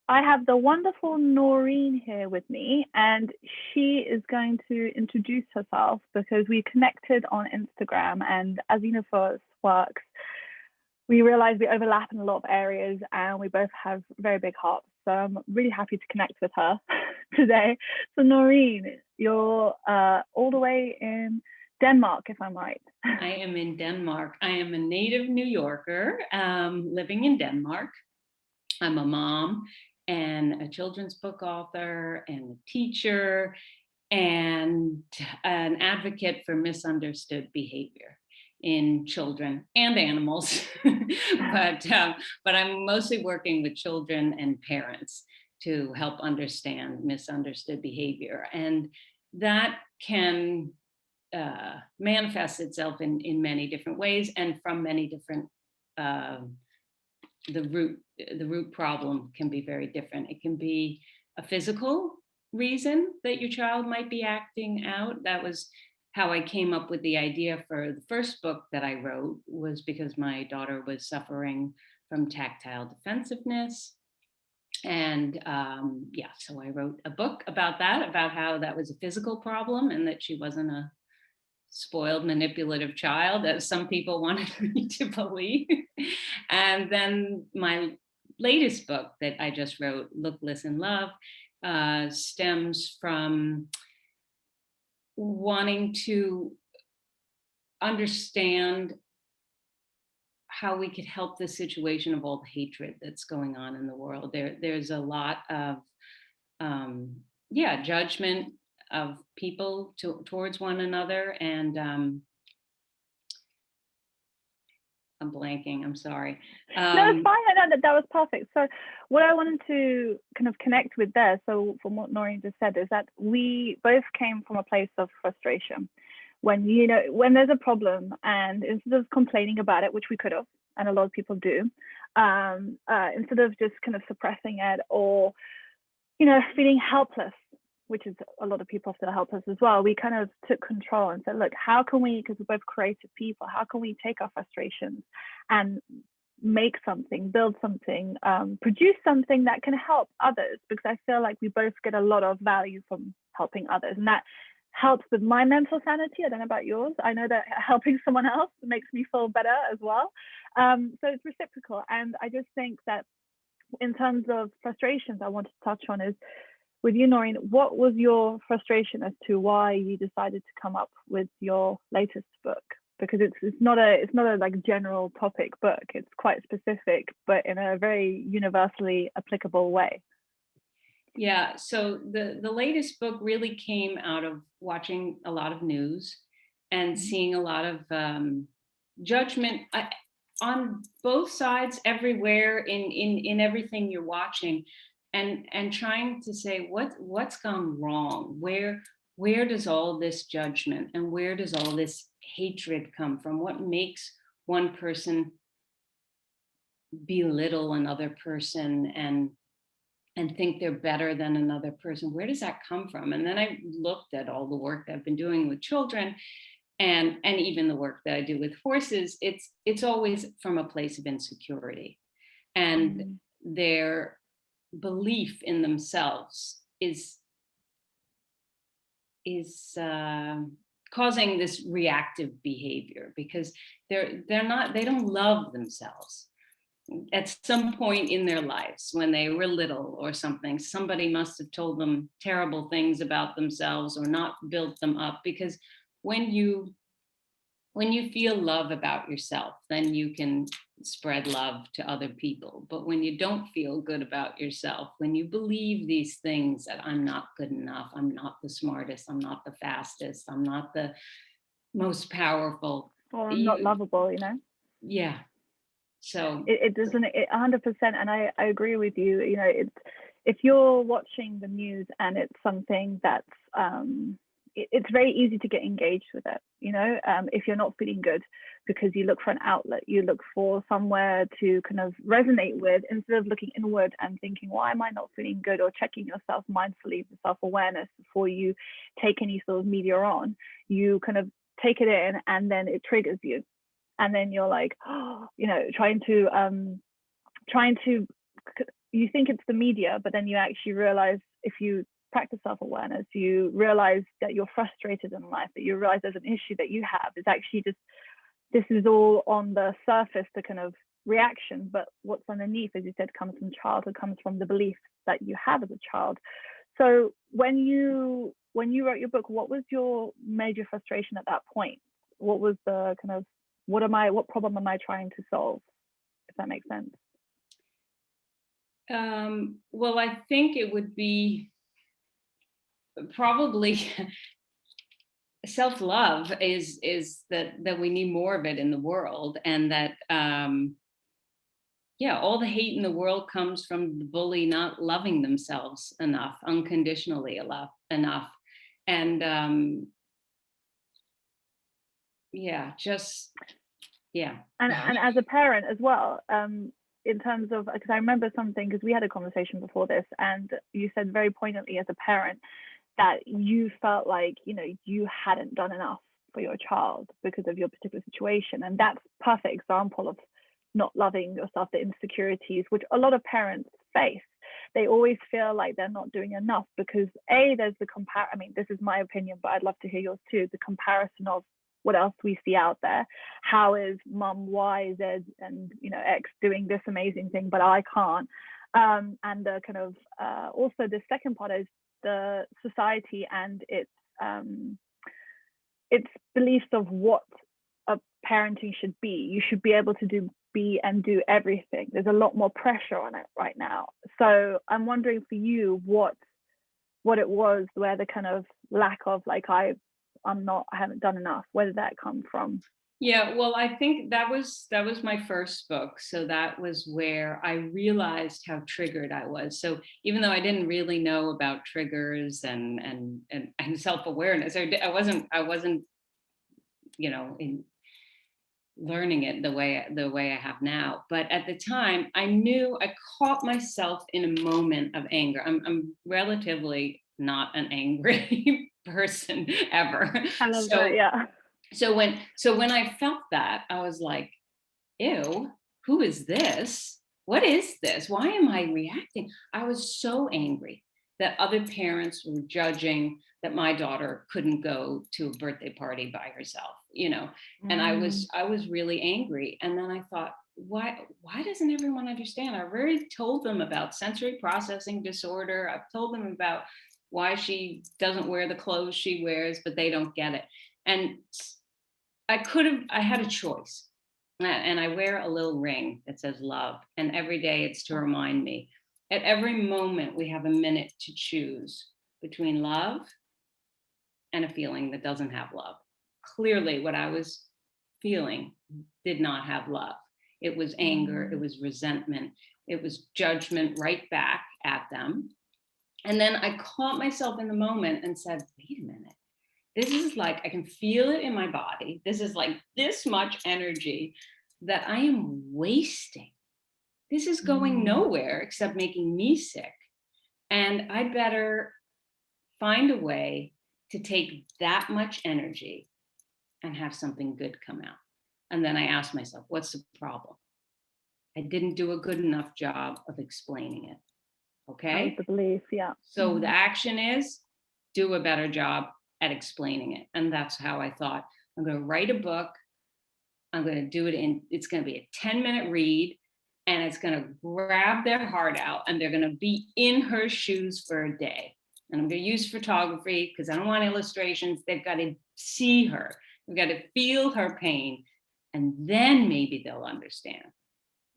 I have the wonderful Noreen here with me, and she is going to introduce herself because we connected on Instagram. And as you know, for works, we realize we overlap in a lot of areas, and we both have very big hearts. So I'm really happy to connect with her today. So Noreen, you're all the way in Denmark, if I'm right. I am in Denmark. I am a native New Yorker living in Denmark. I'm a mom and a children's book author and a teacher and an advocate for misunderstood behavior in children and animals. but I'm mostly working with children and parents to help understand misunderstood behavior. And that can manifest itself in many different ways and from many different uh, the root problem can be very different. It can be a physical reason that your child might be acting out. That was how I came up with the idea for the first book that I wrote, was because my daughter was suffering from tactile defensiveness. And so I wrote a book about that, about how that was a physical problem and that she wasn't a spoiled, manipulative child, as some people wanted me to believe. And then my latest book that I just wrote, Look, Listen, Love, stems from wanting to understand how we could help the situation of all the hatred that's going on in the world. There's a lot of judgment of people towards one another, and I'm blanking. I'm sorry. No, it's fine. I know that was perfect. So what I wanted to kind of connect with there, so from what Noreen just said, is that we both came from a place of frustration. When when there's a problem, and instead of complaining about it, which we could have, and a lot of people do, instead of just kind of suppressing it or feeling helpless, which is a lot of people feel helpless as well, we kind of took control and said, look, how can we, because we're both creative people, how can we take our frustrations and make something, build something, produce something that can help others? Because I feel like we both get a lot of value from helping others, and that helps with my mental sanity. I don't know about yours. I know that helping someone else makes me feel better as well. So it's reciprocal. And I just think that in terms of frustrations, I want to touch on is, with you, Noreen, what was your frustration as to why you decided to come up with your latest book? Because it's not a like general topic book. It's quite specific, but in a very universally applicable way. Yeah. So the latest book really came out of watching a lot of news and seeing a lot of judgment on both sides, everywhere, in everything you're watching. And trying to say what's gone wrong, where does all this judgment and where does all this hatred come from? What makes one person belittle another person and think they're better than another person? Where does that come from? And then I looked at all the work that I've been doing with children, and even the work that I do with horses. It's always from a place of insecurity, and their belief in themselves is causing this reactive behavior, because they don't love themselves. At some point in their lives, when they were little or something, somebody must have told them terrible things about themselves or not built them up. Because when you feel love about yourself, then you can spread love to other people. But when you don't feel good about yourself, when you believe these things, that I'm not good enough, I'm not the smartest, I'm not the fastest, I'm not the most powerful, or I'm not lovable, Yeah. So it doesn't, 100%. And I agree with you. It's, if you're watching the news and it's something that's it's very easy to get engaged with it, if you're not feeling good, because you look for an outlet, you look for somewhere to kind of resonate with, instead of looking inward and thinking, why am I not feeling good, or checking yourself mindfully for self-awareness before you take any sort of media on. You kind of take it in, and then it triggers you, and then you're like, trying to you think it's the media, but then you actually realize, if you practice self-awareness, you realize that you're frustrated in life, that you realize there's an issue that you have. It's actually just, this is all on the surface, the kind of reaction, but what's underneath, as you said, comes from childhood, comes from the beliefs that you have as a child. So when you wrote your book, what was your major frustration at that point? What was the kind of, what problem am I trying to solve, if that makes sense? Well, I think it would be probably self-love is that we need more of it in the world, and that all the hate in the world comes from the bully not loving themselves enough, unconditionally enough. And and as a parent as well, in terms of, because I remember something, because we had a conversation before this, and you said very poignantly as a parent that you felt like, you know, you hadn't done enough for your child because of your particular situation. And that's a perfect example of not loving yourself, the insecurities which a lot of parents face. They always feel like they're not doing enough because there's the I mean, this is my opinion, but I'd love to hear yours too, the comparison of what else we see out there. How is mum Y, Z, and, you know, X doing this amazing thing, but I can't. And the kind of also the second part is the society and its beliefs of what a parenting should be. You should be able to be and do everything. There's a lot more pressure on it right now. So I'm wondering for you what it was, where the kind of lack of, like, I haven't done enough, where did that come from? Yeah, well, I think that was my first book. So that was where I realized how triggered I was. So even though I didn't really know about triggers and self-awareness, I wasn't, you know, in learning it the way I have now. But at the time, I caught myself in a moment of anger. I'm relatively not an angry person ever. I love that, yeah. So when I felt that, I was like, ew, who is this? What is this? Why am I reacting? I was so angry that other parents were judging that my daughter couldn't go to a birthday party by herself, you know. And I was really angry. And then I thought, why doesn't everyone understand? I've already told them about sensory processing disorder. I've told them about why she doesn't wear the clothes she wears, but they don't get it. And I had a choice, and I wear a little ring that says love. And every day it's to remind me, at every moment we have a minute to choose between love and a feeling that doesn't have love. Clearly what I was feeling did not have love. It was anger, it was resentment, it was judgment right back at them. And then I caught myself in the moment and said, wait a minute. This is like, I can feel it in my body. This is like this much energy that I am wasting. This is going nowhere except making me sick. And I better find a way to take that much energy and have something good come out. And then I asked myself, what's the problem? I didn't do a good enough job of explaining it. Okay? The belief, yeah. So the action is do a better job at explaining it. And that's how I thought, I'm going to write a book. I'm going to do it it's going to be a 10-minute read, and it's going to grab their heart out, and they're going to be in her shoes for a day. And I'm going to use photography because I don't want illustrations. They've got to see her. They've got to feel her pain, and then maybe they'll understand.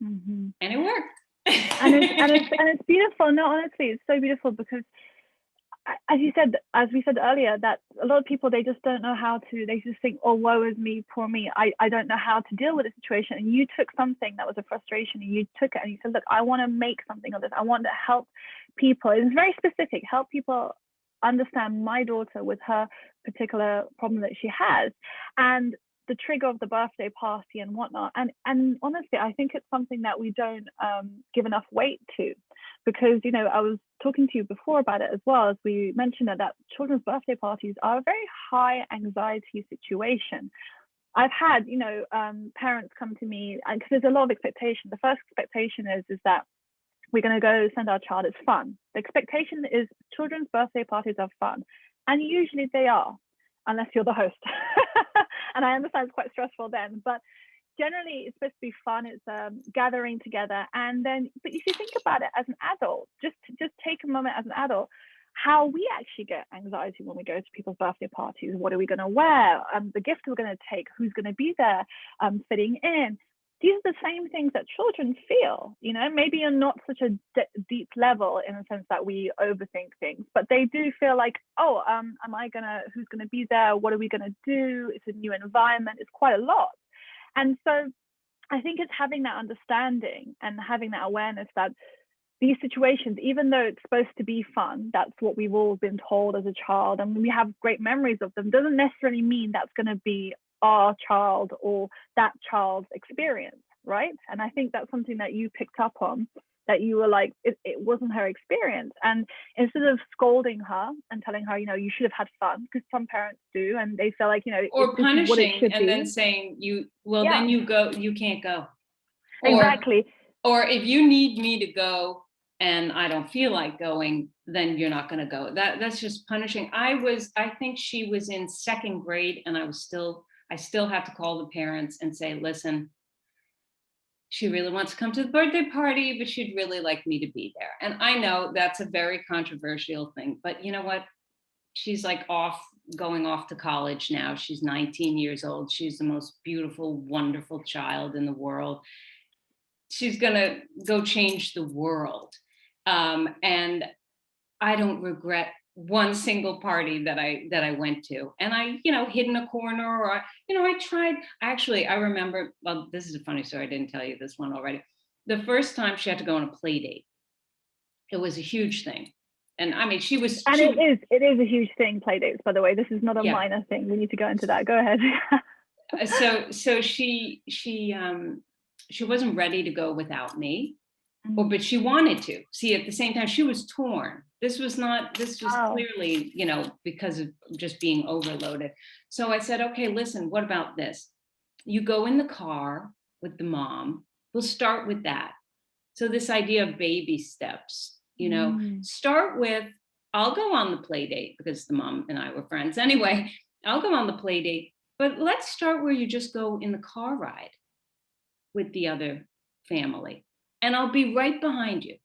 And it worked. and it's beautiful. No, honestly, it's so beautiful because, as we said earlier, that a lot of people, they just don't know how to. They just think, oh, woe is me, poor me. I don't know how to deal with a situation. And you took something that was a frustration, and you took it and you said, look, I want to make something of this. I want to help people. It's very specific. Help people understand my daughter with her particular problem that she has, and the trigger of the birthday party and whatnot. And honestly, I think it's something that we don't give enough weight to, because, you know, I was talking to you before about it as well, as we mentioned that children's birthday parties are a very high anxiety situation. I've had, you know, parents come to me, and because there's a lot of expectation. The first expectation is that we're going to go send our child. It's fun. The expectation is children's birthday parties are fun. And usually they are, unless you're the host. And I understand it's quite stressful then, but generally it's supposed to be fun. It's gathering together. And then, but if you think about it as an adult, just take a moment as an adult, how we actually get anxiety when we go to people's birthday parties. What are we going to wear? The gift we're going to take, who's going to be there, fitting in. These are the same things that children feel, you know, maybe on not such a deep level in the sense that we overthink things, but they do feel like, oh, who's going to be there? What are we going to do? It's a new environment. It's quite a lot. And so I think it's having that understanding and having that awareness that these situations, even though it's supposed to be fun, that's what we've all been told as a child, and we have great memories of them, doesn't necessarily mean that's going to be our child or that child's experience, right? And I think that's something that you picked up on, that you were like, it wasn't her experience. And instead of scolding her and telling her, you know, you should have had fun, because some parents do, and they feel like, you know, or punishing and be. Then saying then you go, you can't go. Exactly. Or if you need me to go and I don't feel like going, then you're not going to go. That's just punishing. I think she was in second grade, and I still have to call the parents and say, listen, she really wants to come to the birthday party, but she'd really like me to be there. And I know that's a very controversial thing, but you know what? She's like going off to college now. She's 19 years old. She's the most beautiful, wonderful child in the world. She's going to go change the world. And I don't regret one single party that I went to, and I, you know, hid in a corner, or, you know, I remember, well, this is a funny story. I didn't tell you this one already. The first time she had to go on a play date, it was a huge thing. And I mean, it is a huge thing, play dates, by the way. This is not a minor thing. We need to go into that. Go ahead. So she wasn't ready to go without me. But she wanted to. See, at the same time, she was torn. This was clearly, you know, because of just being overloaded. So I said, okay, listen, what about this? You go in the car with the mom. We'll start with that. So this idea of baby steps, you know, start with, I'll go on the play date, because the mom and I were friends anyway. I'll go on the play date, but let's start where you just go in the car ride with the other family. And I'll be right behind you.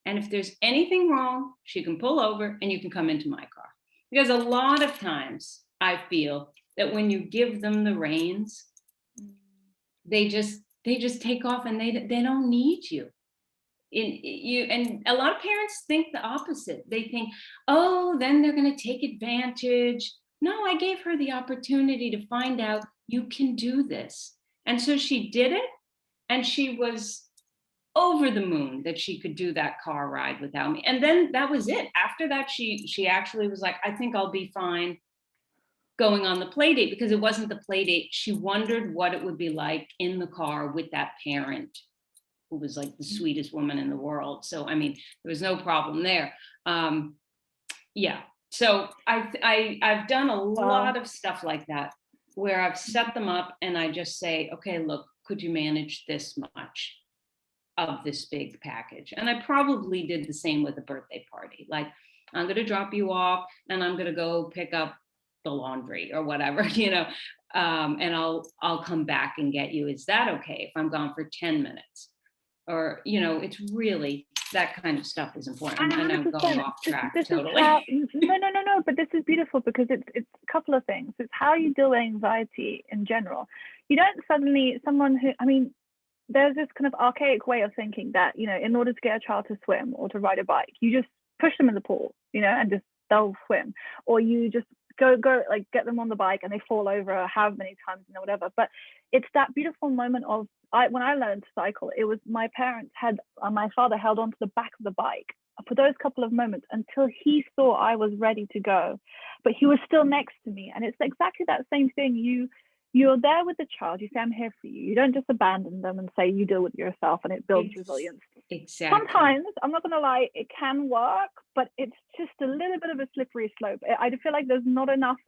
And if there's anything wrong, she can pull over and you can come into my car. Because a lot of times I feel that when you give them the reins, they just take off, and they don't need you. And a lot of parents think the opposite. They think, oh, then they're going to take advantage. No, I gave her the opportunity to find out you can do this. And so she did it, and she was over the moon that she could do that car ride without me. And then that was it. After that, she actually was like, I think I'll be fine going on the play date, because it wasn't the play date. She wondered what it would be like in the car with that parent who was like the sweetest woman in the world. So, I mean, there was no problem there. Yeah. So I've done a lot of stuff like that, where I've set them up and I just say, okay, look, could you manage this much of this big package? And I probably did the same with a birthday party. Like, I'm going to drop you off and I'm going to go pick up the laundry or whatever, you know, and I'll come back and get you. Is that okay if I'm gone for 10 minutes? Or, you know, it's really, that kind of stuff is important. And I'm going off track totally. No, but this is beautiful, because it's a couple of things. It's how you deal with anxiety in general. You don't suddenly, there's this kind of archaic way of thinking that, you know, in order to get a child to swim or to ride a bike, you just push them in the pool, you know, and just they'll swim. Or you just go like get them on the bike and they fall over however many times, you know, whatever. But it's that beautiful moment of, when I learned to cycle, it was my father held onto the back of the bike for those couple of moments until he saw I was ready to go, but he was still next to me. And it's exactly that same thing. You're there with the child. You say, I'm here for you. You don't just abandon them and say you deal with yourself, and it builds resilience. Exactly. Sometimes, I'm not going to lie, it can work, but it's just a little bit of a slippery slope. I feel like there's not enough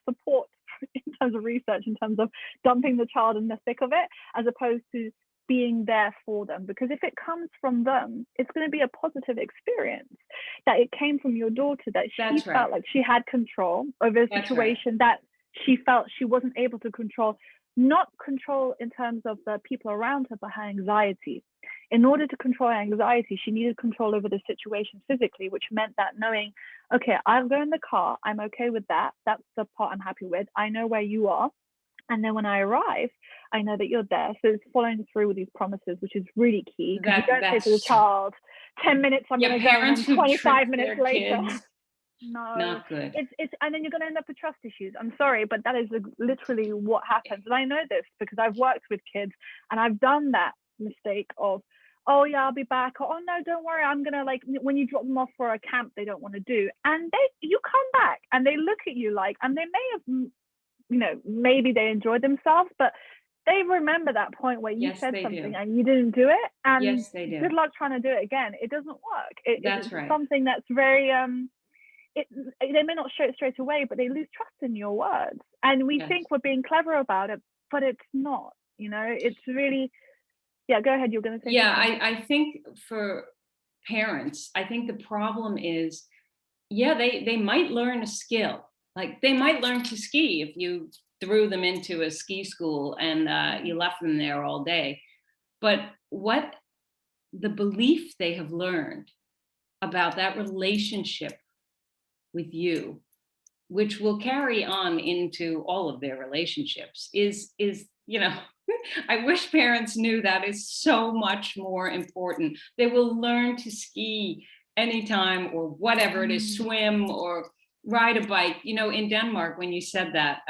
support in terms of research, in terms of dumping the child in the thick of it, as opposed to being there for them, because if it comes from them, it's going to be a positive experience, that it came from your daughter, that she felt like she had control over a situation that she felt she wasn't able to control, not control in terms of the people around her, but her anxiety. In order to control her anxiety, she needed control over the situation physically, which meant that knowing, okay, I'll go in the car, I'm okay with that, that's the part I'm happy with, I know where you are, and then when I arrive, I know that you're there. So it's following through with these promises, which is really key, because you don't say to the child, 10 minutes, I'm going to go, and then 25 minutes later. No, not good. It's and then you're going to end up with trust issues. I'm sorry, but that is literally what happens. And I know this because I've worked with kids, and I've done that mistake of, oh yeah, I'll be back. Or, oh no, don't worry, I'm gonna, like, when you drop them off for a camp they don't want to do, and you come back and they look at you like, and they may have, maybe they enjoyed themselves, but they remember that point where you said something and you didn't do it, and they do. Good luck trying to do it again. It doesn't work. It's something that's very they may not show it straight away, but they lose trust in your words, and we think we're being clever about it, but it's not. It's really, go ahead, you're going to say something. I think for parents, I think the problem is, they might learn a skill, like they might learn to ski if you threw them into a ski school and you left them there all day, but what the belief they have learned about that relationship with you, which will carry on into all of their relationships, is I wish parents knew that is so much more important. They will learn to ski anytime, or whatever it is, swim or ride a bike. In Denmark, when you said that,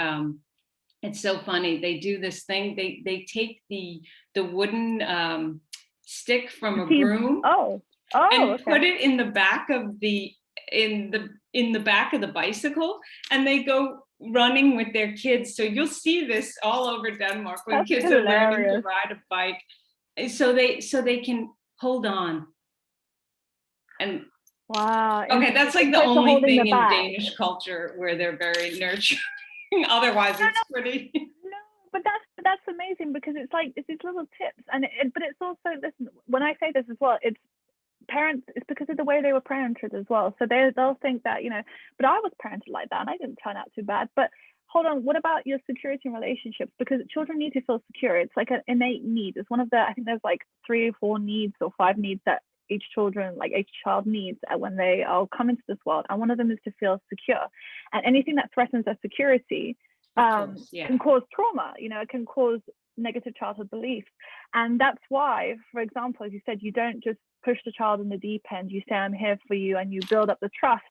it's so funny. They do this thing. They take the wooden stick from a broom and put it in the back of the back of the bicycle, and they go running with their kids. So you'll see this all over Denmark when That's kids hilarious. are learning to ride a bike, so they can hold on. And wow, okay, that's like the only thing in Danish culture where they're very nurturing. Otherwise, it's pretty. No, but that's amazing, because it's like, it's these little tips, but it's also, listen, when I say this as well, it's parents, it's because of the way they were parented as well. So they'll think that, but I was parented like that and I didn't turn out too bad. But hold on, what about your security in relationships? Because children need to feel secure. It's like an innate need. It's one of the, I think there's like 3 or 4 needs or 5 needs that each child needs when they all come into this world, and one of them is to feel secure. And anything that threatens their security can cause trauma. It can cause negative childhood beliefs. And that's why, for example, as you said, you don't just push the child in the deep end. You say, I'm here for you, and you build up the trust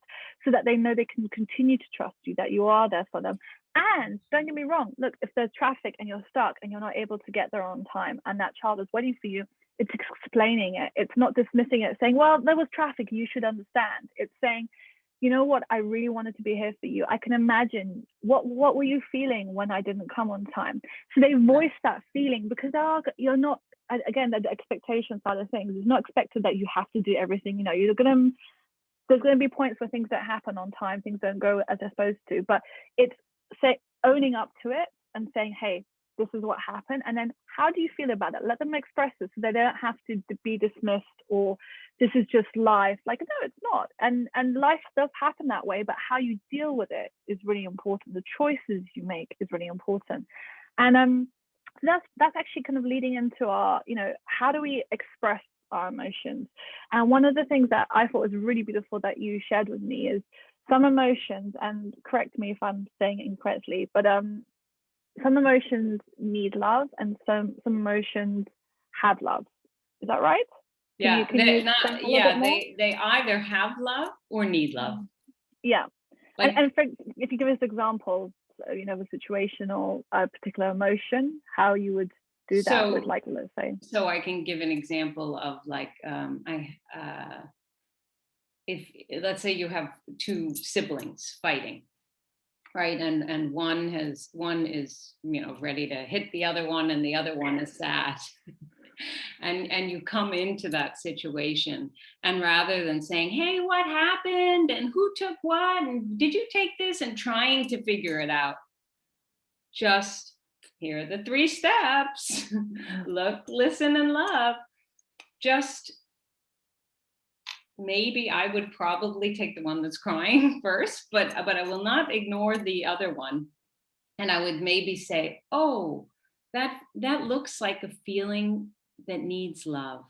so that they know they can continue to trust you, that you are there for them. And don't get me wrong, look, if there's traffic and you're stuck and you're not able to get there on time, and that child is waiting for you, it's explaining it. It's not dismissing it, saying, well, there was traffic, you should understand. It's saying, you know what, I really wanted to be here for you. I can imagine, what were you feeling when I didn't come on time? So they voice that feeling, because you're not, again, the expectation side of things, it's not expected that you have to do everything. There's going to be points where things don't happen on time, things don't go as they're supposed to, but it's owning up to it and saying, hey, this is what happened, and then how do you feel about it? Let them express it, so they don't have to be dismissed, or this is just life. Like, no, it's not. And life does happen that way, but how you deal with it is really important. The choices you make is really important. And that's actually kind of leading into our, how do we express our emotions? And one of the things that I thought was really beautiful that you shared with me is some emotions, and correct me if I'm saying it incorrectly, but some emotions need love, and some emotions have love. Is that right? They either have love or need love. Yeah. And if you give us examples, of a situation or a particular emotion, how you would do that with, like, let's say. So I can give an example of, like, if, let's say you have 2 siblings fighting, right, and one is ready to hit the other one, and the other one is sad. And you come into that situation, and rather than saying, hey, what happened, and who took what, and did you take this, and trying to figure it out, just, here are the 3 steps. Look, listen, and love. Just maybe I would probably take the one that's crying first, but I will not ignore the other one. And I would maybe say, oh, that looks like a feeling that needs love.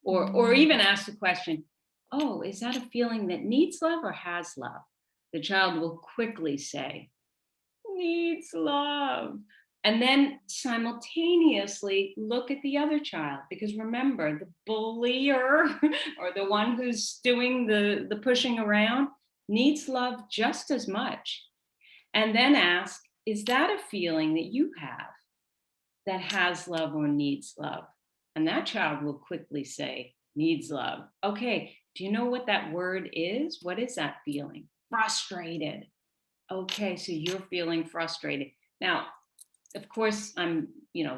Or even ask the question, oh, is that a feeling that needs love or has love? The child will quickly say, needs love. And then simultaneously look at the other child, because remember, the bullier or the one who's doing the pushing around needs love just as much. And then ask, is that a feeling that you have that has love or needs love? And that child will quickly say, needs love. Okay, do you know what that word is? What is that feeling? Frustrated. Okay, so you're feeling frustrated. Now, of course, I'm,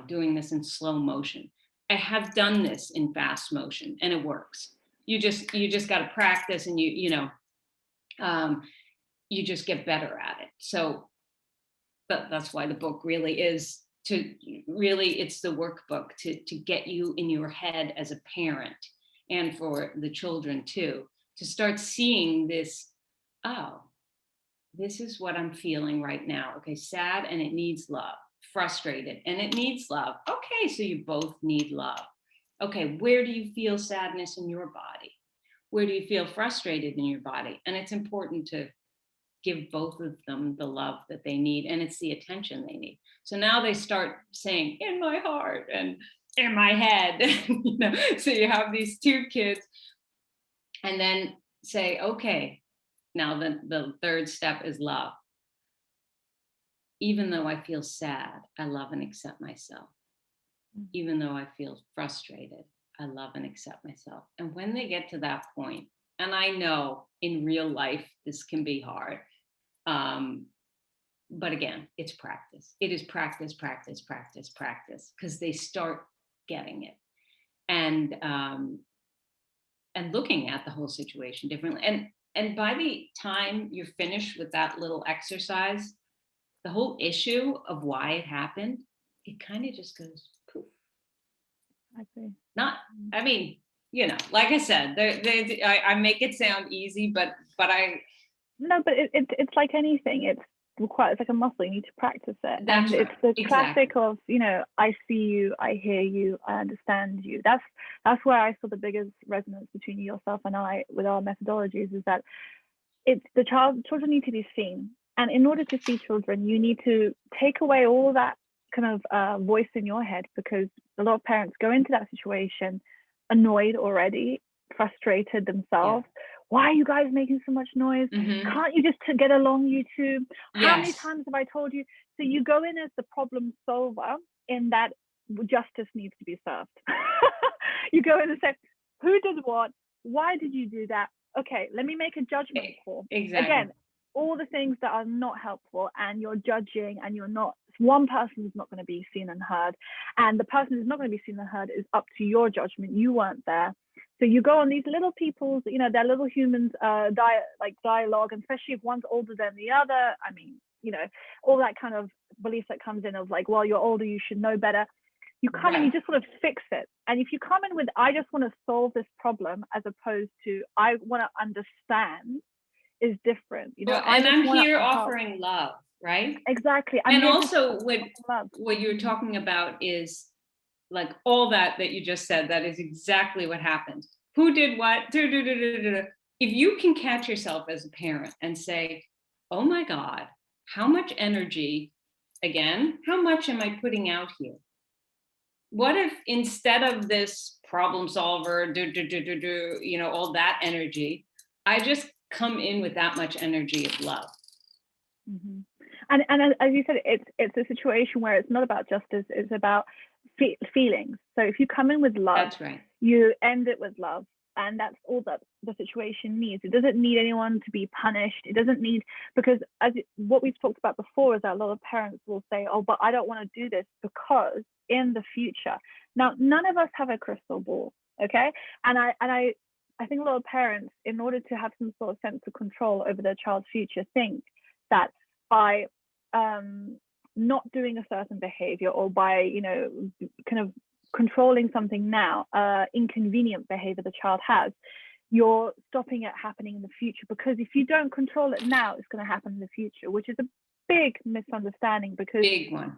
doing this in slow motion. I have done this in fast motion, and it works. You just got to practice, and you just get better at it. So, but that's why the book really is it's the workbook to get you in your head as a parent, and for the children too, to start seeing this. Oh, this is what I'm feeling right now. Okay, sad, and it needs love. Frustrated, and it needs love. Okay, so you both need love. Okay, where do you feel sadness in your body? Where do you feel frustrated in your body? And it's important to give both of them the love that they need, and it's the attention they need. So now they start saying, in my heart and in my head. So you have these 2 kids, and then say, okay, now the third step is love. Even though I feel sad, I love and accept myself. Even though I feel frustrated, I love and accept myself. And when they get to that point, and I know in real life this can be hard, but again, it's practice. It is practice, practice, practice, practice, because they start getting it, and looking at the whole situation differently. And by the time you're finished with that little exercise, the whole issue of why it happened, it kind of just goes poof. I see. I mean, like I said, I make it sound easy, but I. No, but it's like anything. It's like a muscle. You need to practice it. That's and right. It's the classic of, I see you, I hear you, I understand you. That's where I saw the biggest resonance between yourself and I with our methodologies, is that it's children need to be seen. And in order to see children, you need to take away all that kind of voice in your head, because a lot of parents go into that situation annoyed already, frustrated themselves. Yeah. Why are you guys making so much noise? Mm-hmm. Can't you just get along, you two? How many times have I told you? So you go in as the problem solver, in that justice needs to be served. You go in and say, who did what? Why did you do that? Okay, let me make a judgment call. Exactly. Again, all the things that are not helpful, and you're judging, and you're not, one person is not going to be seen and heard, and the person who's not going to be seen and heard is up to your judgment. You weren't there. So you go on these little people's, they're little humans, dialogue, and especially if one's older than the other. I mean, all that kind of belief that comes in of like, well, you're older, you should know better. You come in, you just sort of fix it. And if you come in with, I just want to solve this problem, as opposed to, I want to understand, is different. And I'm here offering love, right? Exactly. And also what you're talking about is like all that you just said. That is exactly what happened. Who did what? If you can catch yourself as a parent and say, oh my God, how much energy, again, how much am I putting out here? What if instead of this problem solver, all that energy, I just come in with that much energy of love? Mm-hmm. And as you said, it's a situation where it's not about justice, it's about feelings. So if you come in with love, that's right, you end it with love, and that's all that the situation needs. It doesn't need anyone to be punished. It doesn't need, because what we've talked about before is that a lot of parents will say, oh, but I don't want to do this because in the future. Now, none of us have a crystal ball, okay? And I think a lot of parents, in order to have some sort of sense of control over their child's future, think that by not doing a certain behavior, or by, you know, kind of controlling something now, inconvenient behavior the child has, you're stopping it happening in the future. Because if you don't control it now, it's going to happen in the future, which is a big misunderstanding. Because Big one.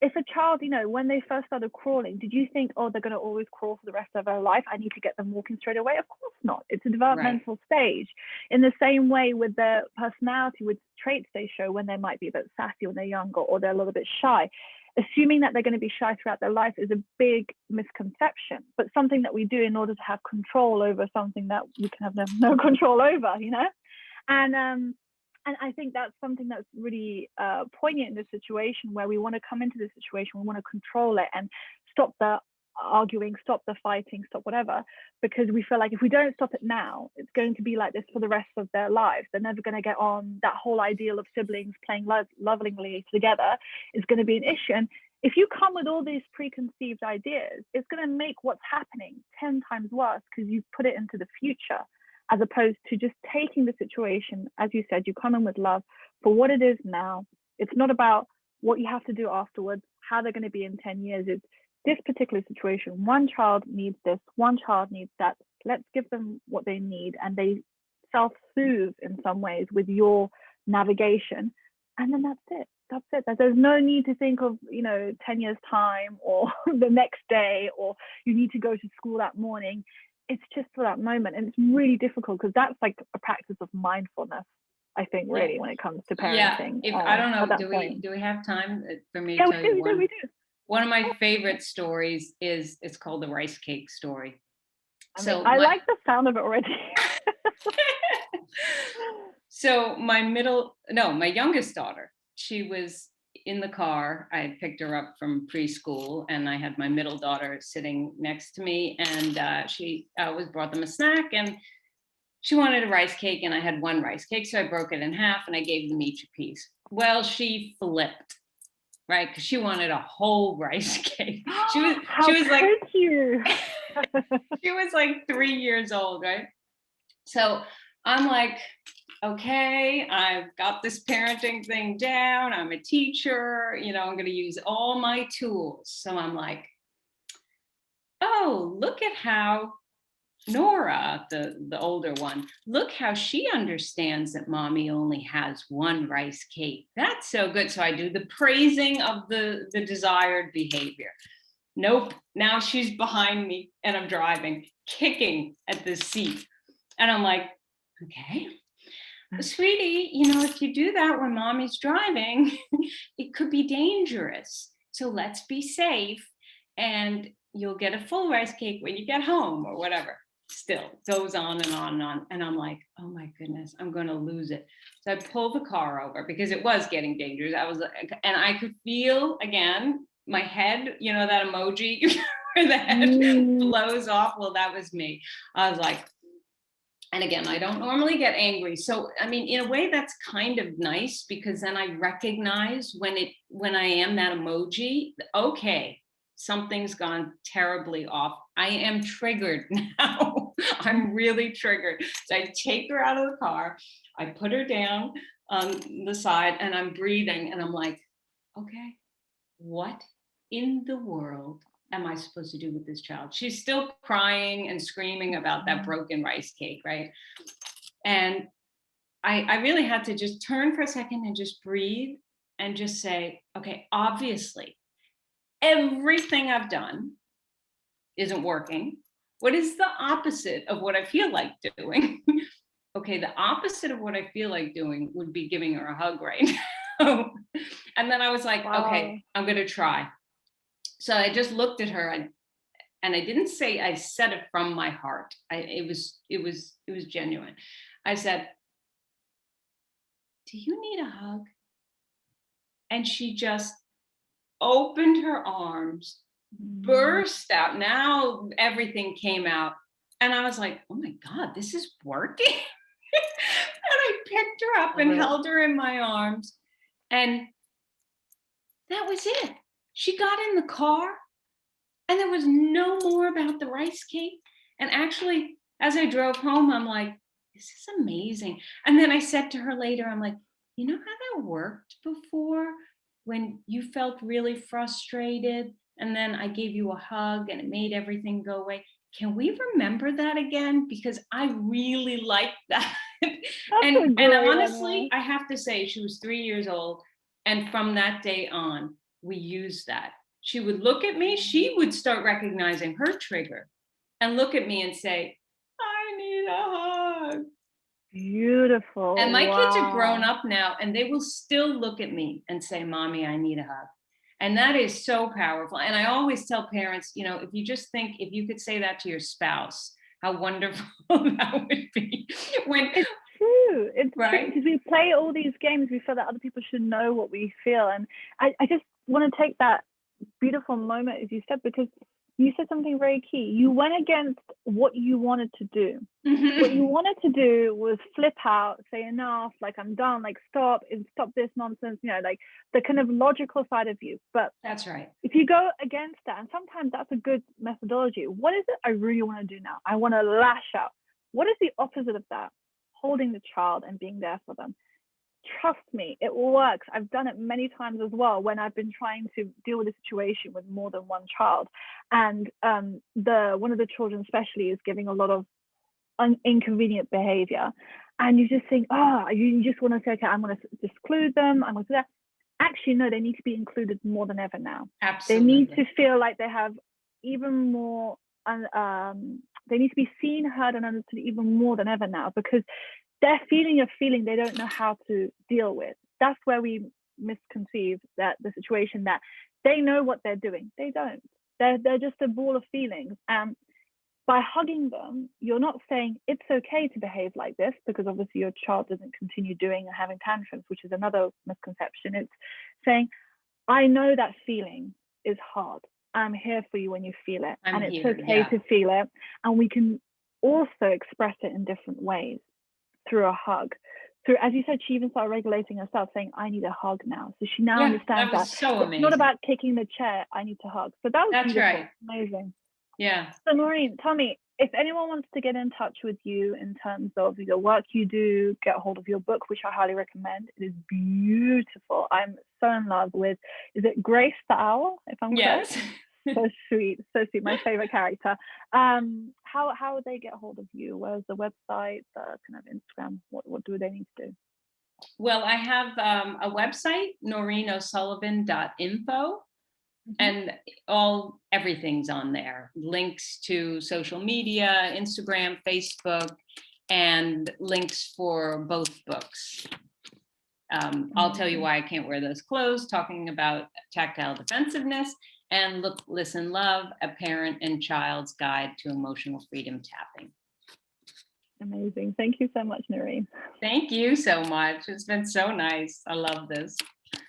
If a child, you know, when they first started crawling, did you think, oh, they're going to always crawl for the rest of their life, I need to get them walking straight away? Of course not. It's a developmental stage. In the same way with their personality, with traits they show when they might be a bit sassy when they're younger, or they're a little bit shy. Assuming that they're going to be shy throughout their life is a big misconception, but something that we do in order to have control over something that we can have no control over, you know? And I think that's something that's really poignant in this situation, where we want to come into this situation, we want to control it and stop the arguing, stop the fighting, stop whatever, because we feel like if we don't stop it now, it's going to be like this for the rest of their lives. They're never going to get on. That whole ideal of siblings playing lovingly together is going to be an issue. And if you come with all these preconceived ideas, it's going to make what's happening 10 times worse, because you've put it into the future, as opposed to just taking the situation, as you said, you come in with love for what it is now. It's not about what you have to do afterwards, how they're going to be in 10 years. It's this particular situation. One child needs this, one child needs that. Let's give them what they need, and they self-soothe in some ways with your navigation. And then that's it. That's it. There's no need to think of, 10 years time or the next day, or you need to go to school that morning. It's just for that moment. And it's really difficult, because that's like a practice of mindfulness, I think, really, when it comes to parenting. Yeah. I don't know, do we have time for me to tell you one? We do. One of my favorite stories it's called the rice cake story. I like the sound of it already. So my youngest daughter, she was in the car. I picked her up from preschool, and I had my middle daughter sitting next to me, and she always brought them a snack, and she wanted a rice cake, and I had one rice cake, so I broke it in half and I gave them each a piece. Well, she flipped, right? Because she wanted a whole rice cake. She was like, she was like 3 years old, right? So I'm like, okay, I've got this parenting thing down. I'm a teacher, I'm going to use all my tools. So I'm like, oh, look at how Nora, the older one, look how she understands that mommy only has one rice cake. That's so good. So I do the praising of the desired behavior. Nope. Now she's behind me and I'm driving, kicking at the seat. And I'm like, okay, sweetie, if you do that when mommy's driving, it could be dangerous. So let's be safe, and you'll get a full rice cake when you get home, or whatever. Still goes on and on and on. And I'm like, oh my goodness, I'm going to lose it. So I pull the car over, because it was getting dangerous. And I could feel, again, my head, that emoji where the head blows off. Well, that was me. I was like, and again, I don't normally get angry. So, I mean, in a way that's kind of nice, because then I recognize when I am that emoji, okay, something's gone terribly off. I am triggered now. I'm really triggered. So I take her out of the car. I put her down on the side, and I'm breathing, and I'm like, okay, what in the world am I supposed to do with this child? She's still crying and screaming about that broken rice cake, right? And I really had to just turn for a second and just breathe and just say, okay, obviously, everything I've done isn't working. What is the opposite of what I feel like doing? Okay, the opposite of what I feel like doing would be giving her a hug right now. And then I was like, wow. Okay, I'm going to try. So I just looked at her, and I didn't say, I said it from my heart. It was genuine. I said, do you need a hug? And she just opened her arms, burst out. Now everything came out. And I was like, oh my God, this is working. And I picked her up and held her in my arms. And that was it. She got in the car, and there was no more about the rice cake. And actually, as I drove home, I'm like, this is amazing. And then I said to her later, I'm like, you know how that worked before? when you felt really frustrated and then I gave you a hug and it made everything go away. Can we remember that again? Because I really liked that. And honestly, I have to say, she was 3 years old. And from that day on, we used that. She would look at me, she would start recognizing her trigger and look at me and say, I need a hug. Beautiful. And my kids are grown up now and they will still look at me and say, Mommy, I need a hug. And that is so powerful. And I always tell parents, you know, if you just think, if you could say that to your spouse, how wonderful that would be. It's true. It's right? true, because we play all these games. We feel that other people should know what we feel. And I just want to take that beautiful moment, as you said, because you said something very key. You went against what you wanted to do. What you wanted to do was flip out, say enough, like I'm done, like stop this nonsense, you know, like the kind of logical side of you. But that's right. If you go against that, and sometimes that's a good methodology, what is it I really want to do now? I want to lash out. What is the opposite of that? Holding the child and being there for them. Trust me, it works. I've done it many times as well when I've been trying to deal with a situation with more than one child, and one of the children especially is giving a lot of inconvenient behavior, and you just think, you just want to say, okay, I'm going to disclude them, I'm going to do that. Actually, no, they need to be included more than ever now. Absolutely. They need to feel like they have even more, they need to be seen, heard, and understood even more than ever now, because they're feeling a feeling they don't know how to deal with. That's where we misconceive that the situation, that they know what they're doing. They don't. They're just a ball of feelings. And by hugging them, you're not saying it's okay to behave like this, because obviously your child doesn't continue doing and having tantrums, which is another misconception. It's saying, I know that feeling is hard. I'm here for you when you feel it. And it's okay to feel it. And we can also express it in different ways through a hug. Through, as you said, she even started regulating herself, saying, I need a hug now. So she now understands that. So amazing. It's not about kicking the chair, I need to hug. So that was beautiful. Right. Amazing. Yeah. So Noreen, tell me, if anyone wants to get in touch with you in terms of the work you do, get a hold of your book, which I highly recommend. It is beautiful. I'm so in love with, is it Grace the Owl, if I'm correct? So sweet, my favorite character. How would they get a hold of you? Where's the website, the kind of Instagram? What do they need to do? Well, I have a website, noreenosullivan.info. And everything's on there. Links to social media, Instagram, Facebook, and links for both books. I'll tell you why I can't wear those clothes, talking about tactile defensiveness, and Look, Listen, Love, A Parent and Child's Guide to Emotional Freedom Tapping. Amazing. Thank you so much, Noreen. Thank you so much. It's been so nice. I love this.